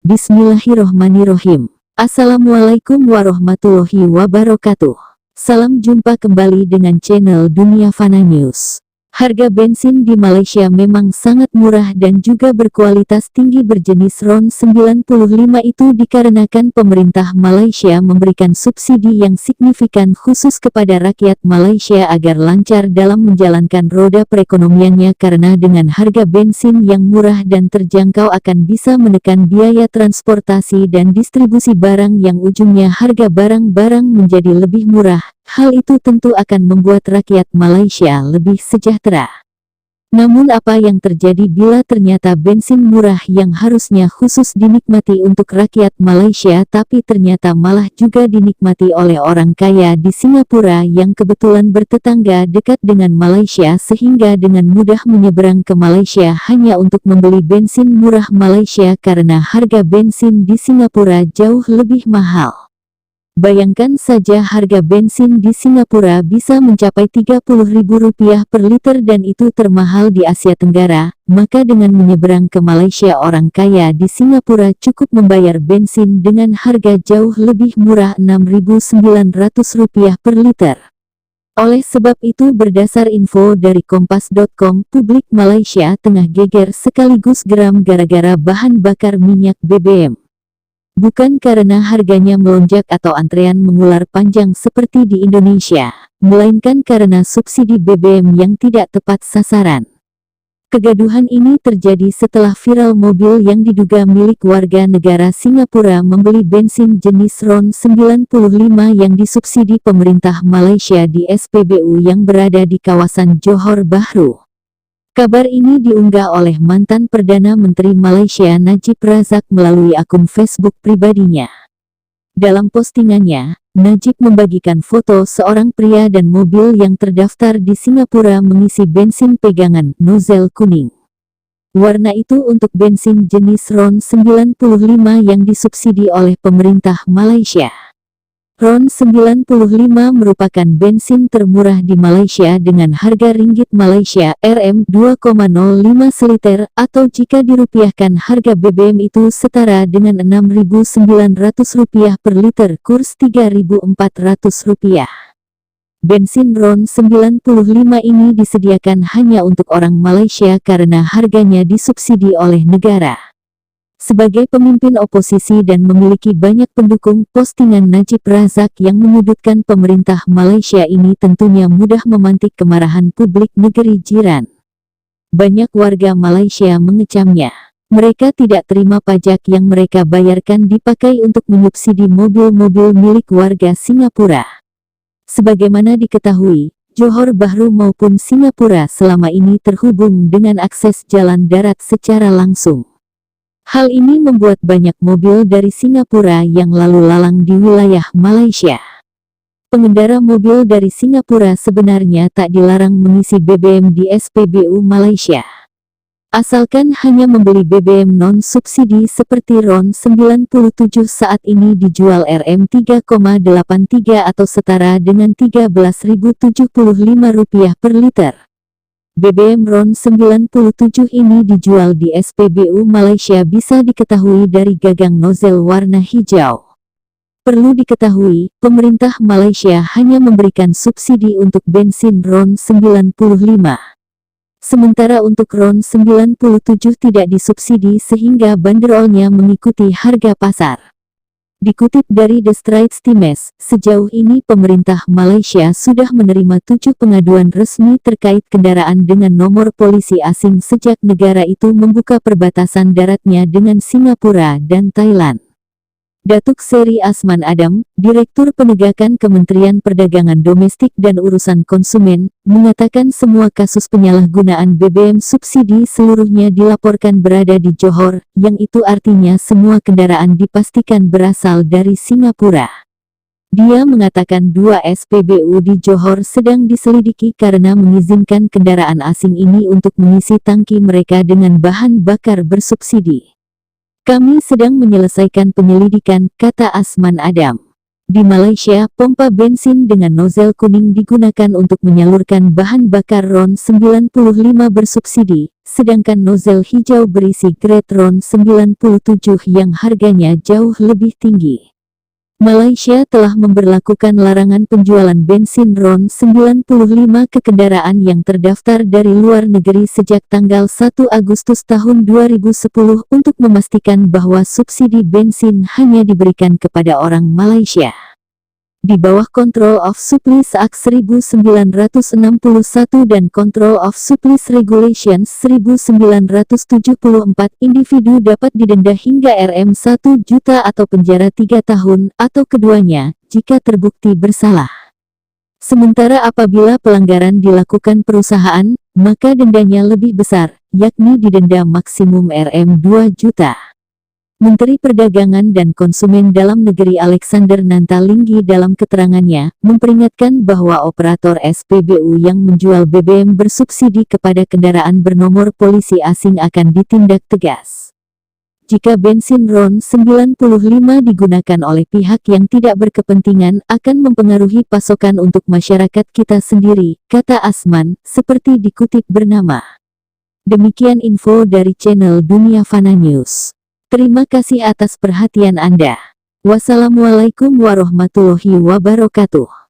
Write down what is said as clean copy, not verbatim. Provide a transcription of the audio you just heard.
Bismillahirrohmanirrohim. Assalamualaikum warahmatullahi wabarakatuh. Salam jumpa kembali dengan channel Dunia Fana News. Harga bensin di Malaysia memang sangat murah dan juga berkualitas tinggi berjenis RON 95 itu dikarenakan pemerintah Malaysia memberikan subsidi yang signifikan khusus kepada rakyat Malaysia agar lancar dalam menjalankan roda perekonomiannya, karena dengan harga bensin yang murah dan terjangkau akan bisa menekan biaya transportasi dan distribusi barang yang ujungnya harga barang-barang menjadi lebih murah. Hal itu tentu akan membuat rakyat Malaysia lebih sejahtera. Namun apa yang terjadi bila ternyata bensin murah yang harusnya khusus dinikmati untuk rakyat Malaysia tapi ternyata malah juga dinikmati oleh orang kaya di Singapura yang kebetulan bertetangga dekat dengan Malaysia, sehingga dengan mudah menyeberang ke Malaysia hanya untuk membeli bensin murah Malaysia karena harga bensin di Singapura jauh lebih mahal. Bayangkan saja harga bensin di Singapura bisa mencapai Rp30.000 per liter dan itu termahal di Asia Tenggara, maka dengan menyeberang ke Malaysia orang kaya di Singapura cukup membayar bensin dengan harga jauh lebih murah Rp6.900 per liter. Oleh sebab itu, berdasar info dari Kompas.com, publik Malaysia tengah geger sekaligus geram gara-gara bahan bakar minyak BBM. Bukan karena harganya melonjak atau antrean mengular panjang seperti di Indonesia, melainkan karena subsidi BBM yang tidak tepat sasaran. Kegaduhan ini terjadi setelah viral mobil yang diduga milik warga negara Singapura membeli bensin jenis RON 95 yang disubsidi pemerintah Malaysia di SPBU yang berada di kawasan Johor Bahru. Kabar ini diunggah oleh mantan Perdana Menteri Malaysia Najib Razak melalui akun Facebook pribadinya. Dalam postingannya, Najib membagikan foto seorang pria dan mobil yang terdaftar di Singapura mengisi bensin pegangan nozzle kuning. Warna itu untuk bensin jenis RON 95 yang disubsidi oleh pemerintah Malaysia. RON 95 merupakan bensin termurah di Malaysia dengan harga ringgit Malaysia RM2,05 seliter, atau jika dirupiahkan harga BBM itu setara dengan Rp6.900 per liter, kurs Rp3.400. Bensin RON 95 ini disediakan hanya untuk orang Malaysia karena harganya disubsidi oleh negara. Sebagai pemimpin oposisi dan memiliki banyak pendukung, postingan Najib Razak yang menyudutkan pemerintah Malaysia ini tentunya mudah memantik kemarahan publik negeri jiran. Banyak warga Malaysia mengecamnya. Mereka tidak terima pajak yang mereka bayarkan dipakai untuk menyubsidi mobil-mobil milik warga Singapura. Sebagaimana diketahui, Johor Bahru maupun Singapura selama ini terhubung dengan akses jalan darat secara langsung. Hal ini membuat banyak mobil dari Singapura yang lalu lalang di wilayah Malaysia. Pengendara mobil dari Singapura sebenarnya tak dilarang mengisi BBM di SPBU Malaysia. Asalkan hanya membeli BBM non-subsidi seperti RON 97 saat ini dijual RM3,83 atau setara dengan Rp13.075 per liter. BBM RON 97 ini dijual di SPBU Malaysia bisa diketahui dari gagang nozzle warna hijau. Perlu diketahui, pemerintah Malaysia hanya memberikan subsidi untuk bensin RON 95. Sementara untuk RON 97 tidak disubsidi sehingga banderolnya mengikuti harga pasar. Dikutip dari The Straits Times, sejauh ini pemerintah Malaysia sudah menerima 7 pengaduan resmi terkait kendaraan dengan nomor polisi asing sejak negara itu membuka perbatasan daratnya dengan Singapura dan Thailand. Datuk Seri Asman Adam, Direktur Penegakan Kementerian Perdagangan Domestik dan Urusan Konsumen, mengatakan semua kasus penyalahgunaan BBM subsidi seluruhnya dilaporkan berada di Johor, yang itu artinya semua kendaraan dipastikan berasal dari Singapura. Dia mengatakan 2 SPBU di Johor sedang diselidiki karena mengizinkan kendaraan asing ini untuk mengisi tangki mereka dengan bahan bakar bersubsidi. Kami sedang menyelesaikan penyelidikan, kata Asman Adam. Di Malaysia, pompa bensin dengan nozzle kuning digunakan untuk menyalurkan bahan bakar RON 95 bersubsidi, sedangkan nozzle hijau berisi grade RON 97 yang harganya jauh lebih tinggi. Malaysia telah memberlakukan larangan penjualan bensin RON 95 ke kendaraan yang terdaftar dari luar negeri sejak tanggal 1 Agustus tahun 2010 untuk memastikan bahwa subsidi bensin hanya diberikan kepada orang Malaysia. Di bawah Control of Supplies Act 1961 dan Control of Supplies Regulations 1974, individu dapat didenda hingga Rm 1 juta atau penjara 3 tahun, atau keduanya, jika terbukti bersalah. Sementara apabila pelanggaran dilakukan perusahaan, maka dendanya lebih besar, yakni didenda maksimum Rm 2 juta. Menteri Perdagangan dan Konsumen Dalam Negeri Alexander Nantalinggi dalam keterangannya, memperingatkan bahwa operator SPBU yang menjual BBM bersubsidi kepada kendaraan bernomor polisi asing akan ditindak tegas. Jika bensin RON 95 digunakan oleh pihak yang tidak berkepentingan, akan mempengaruhi pasokan untuk masyarakat kita sendiri, kata Asman, seperti dikutip bernama. Demikian info dari channel Dunia Fana News. Terima kasih atas perhatian Anda. Wassalamualaikum warahmatullahi wabarakatuh.